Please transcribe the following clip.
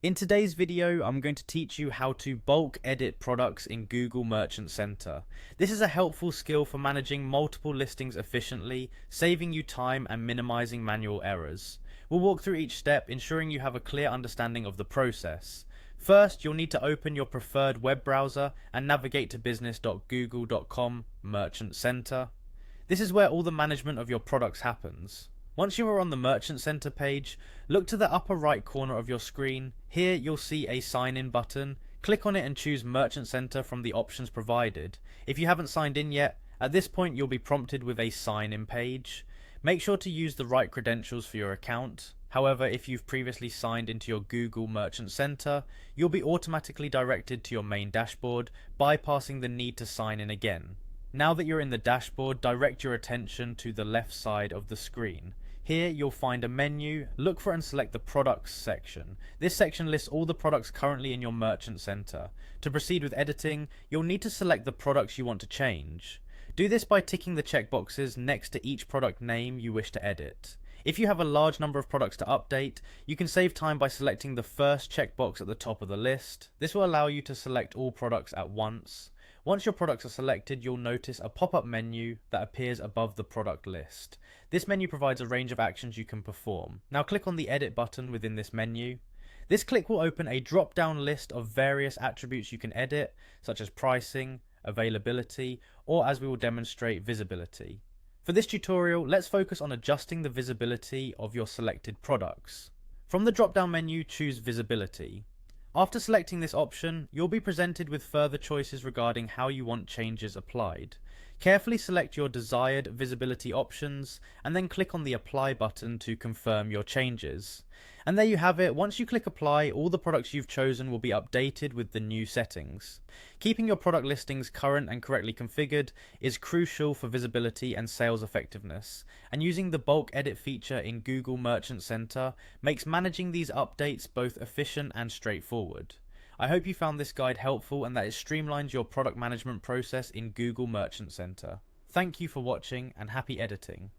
In today's video, I'm going to teach you how to bulk edit products in Google Merchant Center. This is a helpful skill for managing multiple listings efficiently, saving you time and minimizing manual errors. We'll walk through each step, ensuring you have a clear understanding of the process. First, you'll need to open your preferred web browser and navigate to business.google.com Merchant Center. This is where all the management of your products happens. Once you are on the Merchant Center page, look to the upper right corner of your screen. Here you'll see a sign in button. Click on it and choose Merchant Center from the options provided. If you haven't signed in yet, at this point you'll be prompted with a sign in page. Make sure to use the right credentials for your account. However, if you've previously signed into your Google Merchant Center, you'll be automatically directed to your main dashboard, bypassing the need to sign in again. Now that you're in the dashboard, direct your attention to the left side of the screen. Here you'll find a menu. Look for and select the products section. This section lists all the products currently in your Merchant Center. To proceed with editing, you'll need to select the products you want to change. Do this by ticking the checkboxes next to each product name you wish to edit. If you have a large number of products to update, you can save time by selecting the first checkbox at the top of the list. This will allow you to select all products at once. Once your products are selected, you'll notice a pop-up menu that appears above the product list. This menu provides a range of actions you can perform. Now click on the edit button within this menu. This click will open a drop-down list of various attributes you can edit, such as pricing, availability, or as we will demonstrate, visibility. For this tutorial, let's focus on adjusting the visibility of your selected products. From the drop-down menu, choose Visibility. After selecting this option, you'll be presented with further choices regarding how you want changes applied. Carefully select your desired visibility options and then click on the Apply button to confirm your changes. And there you have it. Once you click Apply, all the products you've chosen will be updated with the new settings. Keeping your product listings current and correctly configured is crucial for visibility and sales effectiveness, and using the bulk edit feature in Google Merchant Center makes managing these updates both efficient and straightforward. I hope you found this guide helpful and that it streamlines your product management process in Google Merchant Center. Thank you for watching and happy editing.